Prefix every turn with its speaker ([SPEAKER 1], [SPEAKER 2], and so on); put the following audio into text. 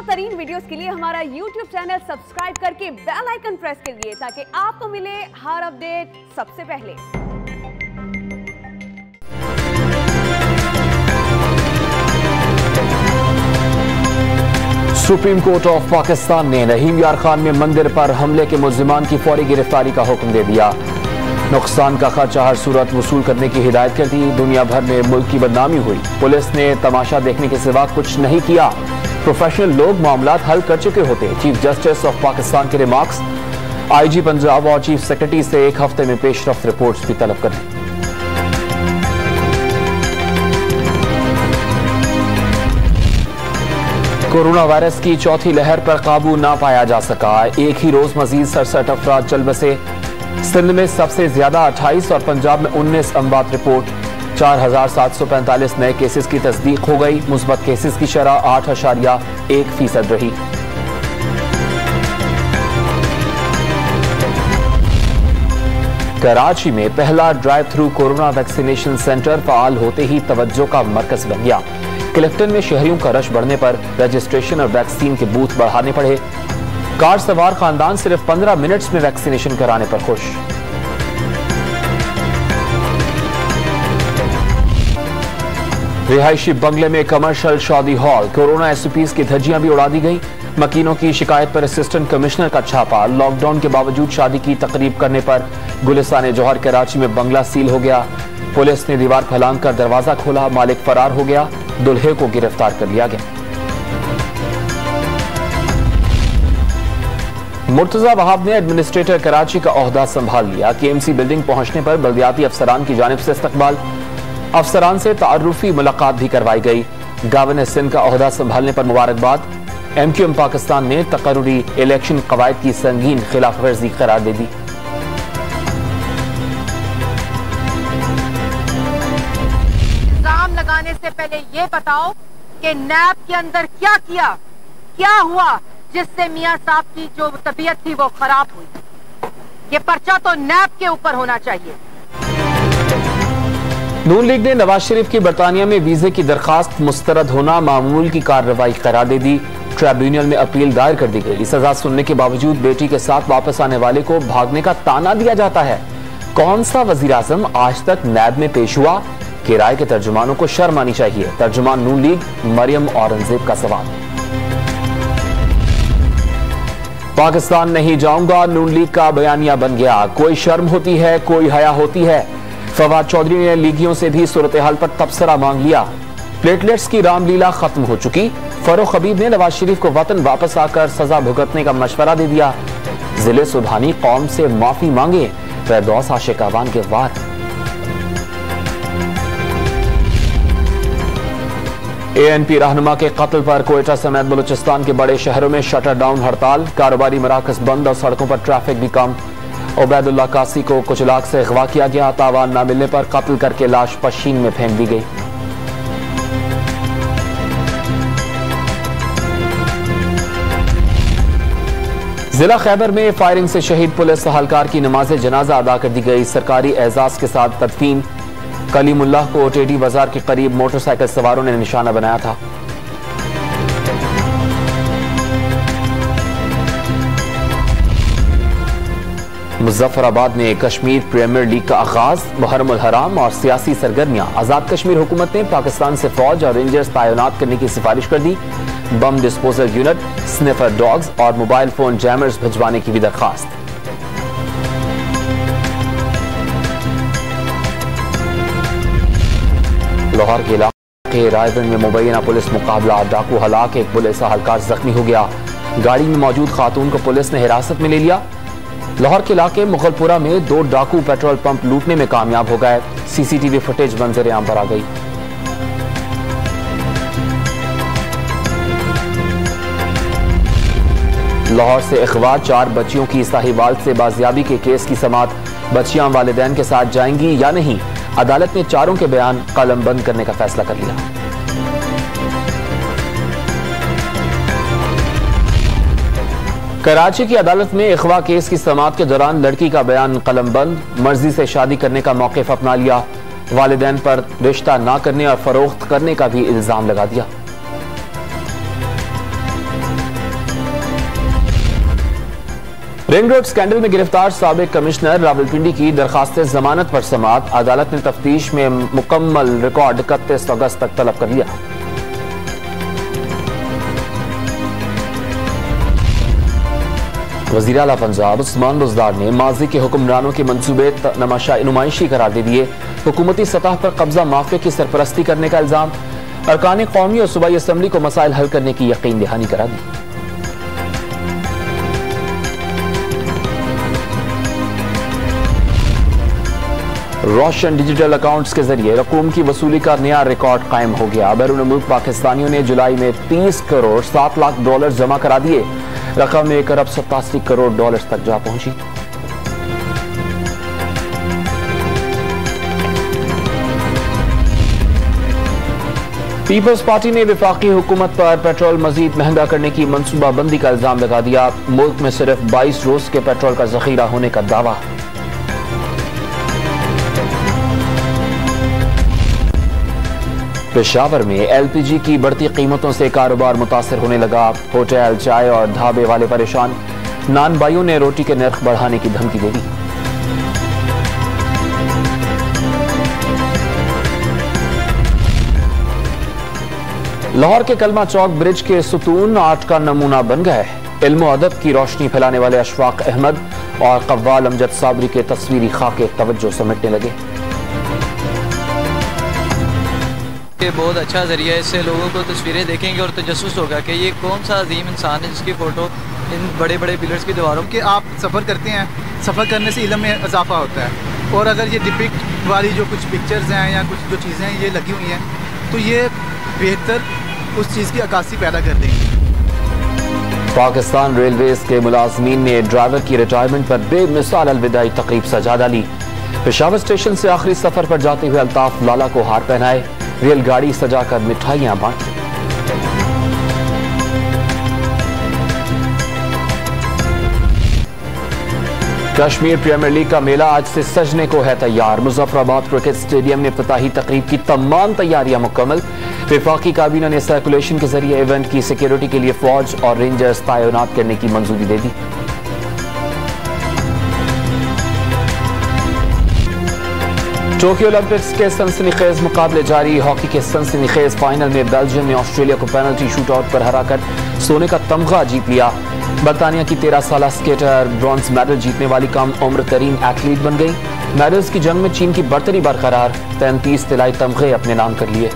[SPEAKER 1] तरीन वीडियोस के लिए हमारा YouTube चैनल सब्सक्राइब करके बेल आइकन प्रेस करिए ताकि आपको मिले हर अपडेट सबसे पहले।
[SPEAKER 2] सुप्रीम कोर्ट ऑफ पाकिस्तान ने रहीम यार खान में मंदिर पर हमले के मुल्जिमान की फौरी गिरफ्तारी का हुक्म दे दिया। नुकसान का खर्चा हर सूरत वसूल करने की हिदायत कर दी। दुनिया भर में मुल्क की बदनामी हुई। पुलिस ने तमाशा देखने के सिवा कुछ नहीं किया। प्रोफेशनल लोग मामलात हल कर चुके होते। चीफ जस्टिस ऑफ पाकिस्तान के रिमार्क्स। आईजी पंजाब और चीफ सेक्रेटरी से एक हफ्ते में पेशरफ्त रिपोर्ट्स भी तलब करें। कोरोना वायरस की चौथी लहर पर काबू ना पाया जा सका। एक ही रोज मजीद 67 अफराद चल बसे। सिंध में सबसे ज्यादा 28 और पंजाब में 19 अमवात रिपोर्ट। 4745 नए केसेस की तस्दीक हो गई। मुस्बत केसेस की शरह 8.1% रही। कराची में पहला drive through corona vaccination centre फाल होते ही तवज्जो का मरकज बन गया। क्लिफ्टन में शहरियों का रश बढ़ने पर रजिस्ट्रेशन और वैक्सीन के बूथ बढ़ाने पड़े। कार सवार खानदान सिर्फ 15 मिनट्स में वैक्सीनेशन कराने पर खुश। रिहायशी बंगले में कमर्शियल शादी हॉल। कोरोना एसओपीज की धज्जियां भी उड़ा दी गई। मकीनों की शिकायत पर असिस्टेंट कमिश्नर का छापा। लॉकडाउन के बावजूद शादी की तकरीब करने पर गुलिस्तान जौहर कराची में बंगला सील हो गया। पुलिस ने दीवार फैलांग कर दरवाजा खोला। मालिक फरार हो गया। दुल्हे को गिरफ्तार कर लिया गया। मुर्तजा वहाब ने एडमिनिस्ट्रेटर कराची का ओहदा संभाल लिया। केएमसी बिल्डिंग पहुंचने पर बल्दियाती अफसरान की जानिब से इस्तकबाल। अफसरान से तारुफी मुलाकात भी करवाई गई। गवर्नर सिंध का ओहदा संभालने पर मुबारकबाद। एमक्यूएम पाकिस्तान ने तकर्रुरी इलेक्शन कवायद की संगीन खिलाफ वर्जी करार दे दी।
[SPEAKER 3] इल्जाम लगाने से पहले ये बताओ कि नैब के अंदर क्या हुआ जिससे मियां साहब की जो तबीयत थी वो खराब हुई। ये पर्चा तो नैब के ऊपर होना चाहिए।
[SPEAKER 2] नून लीग ने नवाज शरीफ की बरतानिया में वीजे की दरखास्त मुस्तरद होना मामूल की कार्रवाई करार दे दी। ट्रिब्यूनल में अपील दायर कर दी गई। सजा सुनने के बावजूद बेटी के साथ वापस आने वाले को भागने का ताना दिया जाता है। कौन सा वजीर आजम आज तक नैब में पेश हुआ? किराए के तर्जुमानों को शर्म आनी चाहिए। तर्जुमान नून लीग मरियम औरंगजेब का सवाल। पाकिस्तान नहीं जाऊंगा नून लीग का बयानिया बन गया। कोई शर्म होती है, कोई हया होती है। फवाद चौधरी ने लीगियों से भी सूरत हाल पर तबसरा मांग लिया। प्लेटलेट्स की रामलीला खत्म हो चुकी। फरोख हबीब ने नवाज शरीफ को वतन वापस आकर सजा भुगतने का मशवरा दे दिया। जिले सुबहानी कौम से माफी मांगे। फैदौस आशिक अवान के वार। एएनपी रहनुमा के कत्ल पर कोयटा समेत बलूचिस्तान के बड़े शहरों में शटर डाउन हड़ताल। कारोबारी मराकज बंद और सड़कों पर ट्रैफिक भी कम। उबैदुल्लाह कासी को कुचलाक से अगवा किया गया। तावान न मिलने पर कत्ल करके लाश पशीन में फेंक दी गई। जिला खैबर में फायरिंग से शहीद पुलिस एहलकार की नमाज जनाजा अदा कर दी गई। सरकारी एजाज के साथ तदफीन। कलीमुल्लाह को टेडी बाजार के करीब मोटरसाइकिल सवारों ने निशाना बनाया था। मुजफ्फराबाद में कश्मीर प्रीमियर लीग का आगाज। मुहर्रम उल हराम और सियासी सरगर्मियां। आजाद कश्मीर हुकूमत ने पाकिस्तान से फौज और रेंजर्स तैनात करने की सिफारिश कर दी। Bomb disposal unit, sniffer dogs और मोबाइल फोन जैमर्स भिजवाने की भी दरखास्त। लाहौर के इलाके रायगंज में मुबैना पुलिस मुकाबला। डाकू हलाक। एक पुलिस एहलकार जख्मी हो गया। गाड़ी में मौजूद खातून को पुलिस ने हिरासत में ले लिया। लाहौर के इलाके मुगलपुरा में 2 डाकू पेट्रोल पंप लूटने में कामयाब हो गए। सीसीटीवी फुटेज मंजर आम पर आ गई। लाहौर से अखवा 4 बच्चियों की साहिवाल से बाजियाबी के केस की समाअत। बच्चियां वालिदैन के साथ जाएंगी या नहीं? अदालत ने चारों के बयान कलमबंद करने का फैसला कर लिया। कराची की अदालत में अखवा केस की समाअत के दौरान लड़की का बयान कलमबंद। मर्जी से शादी करने का मौक़िफ़ अपना लिया। वालिदैन पर रिश्ता ना करने और फरोख्त करने का भी इल्जाम लगा दिया। रिंग रोड स्कैंडल में गिरफ्तार साबिक कमिश्नर रावलपिंडी की दरखास्त जमानत पर समाअत। अदालत ने तफ्तीश में मुकम्मल रिकॉर्ड 31 अगस्त तक तलब कर लिया। वज़ीर आला पंजाब उस्मान बुज़दार ने माजी के हुक्मरानों के मंसूबे नुमाइशी करार दे दिए। हुकूमती सतह पर कब्जा माफिया की सरपरस्ती करने का इल्जाम। अरकान कौमी और सूबाई असम्बली को मसाइल हल करने की यकीन दहानी करा दी। रोशन डिजिटल अकाउंट्स के जरिए रकूम की वसूली का नया रिकॉर्ड कायम हो गया। बैरून मुल्क पाकिस्तानियों ने जुलाई में 30 करोड़ 7 लाख डॉलर जमा करा दिए। रकम 1 अरब 87 करोड़ डॉलर तक जा पहुंची। पीपल्स पार्टी ने वफाकी हुकूमत पर पेट्रोल मजीद महंगा करने की मनसूबाबंदी का इल्जाम लगा दिया। मुल्क में सिर्फ 22 रोज के पेट्रोल का जखीरा होने का दावा। पेशावर में एलपीजी की बढ़ती कीमतों से कारोबार मुतासर होने लगा। होटल, चाय और ढाबे वाले परेशान। नान भाइयों ने रोटी के नर्ख बढ़ाने की धमकी दे दी। लाहौर के कलमा चौक ब्रिज के सुतून आर्ट का नमूना बन गए। इल्म और अदब की रोशनी फैलाने वाले अशफाक अहमद और कव्वाल अमजद साबरी के तस्वीरी खाके तवज्जो समेटने लगे।
[SPEAKER 4] ये बहुत अच्छा जरिया है, इससे लोगों को तस्वीरें देखेंगे और तजस्सुस होगा कि ये कौन सा अजीम इंसान है जिसकी फ़ोटो इन बड़े बड़े पिलर्स की दीवारों
[SPEAKER 5] कि आप सफ़र करते हैं, सफ़र करने से इल्म में इजाफा होता है। और अगर ये डिपिक्ट वाली जो कुछ पिक्चर्स हैं या कुछ जो चीज़ें हैं ये लगी हुई हैं तो ये बेहतर उस चीज़ की अक्कासी पैदा कर देंगी।
[SPEAKER 2] पाकिस्तान रेलवेज के मुलाजमीन ने ड्राइवर की रिटायरमेंट पर बेमिसाल अलविदाई तकरीब सजा डाली। पेशावर स्टेशन से आखिरी सफर पर जाते हुए अल्ताफ लाला को हार पहनाए। रेलगाड़ी सजाकर मिठाइयां बांटी। कश्मीर प्रीमियर लीग का मेला आज से सजने को है तैयार। मुजफ्फराबाद क्रिकेट स्टेडियम में इफ्तिताही तकरीब की तमाम तैयारियां मुकम्मल। वफाकी काबीना ने सर्कुलेशन के जरिए इवेंट की सिक्योरिटी के लिए फौज और रेंजर्स तैनात करने की मंजूरी दे दी। टोक्यो ओलंपिक्स के सनसनीखेज मुकाबले जारी। हॉकी के सनसनीखेज फाइनल में बेल्जियम ने ऑस्ट्रेलिया को पेनल्टी शूटआउट पर हराकर सोने का तमगा जीत लिया। बरतानिया की 13 साल स्केटर ब्रॉन्ज मेडल जीतने वाली कम उम्र तरीन एथलीट बन गई। मेडल्स की जंग में चीन की बरतरी बरकरार। 33 तिलाई तमगे अपने नाम कर लिए।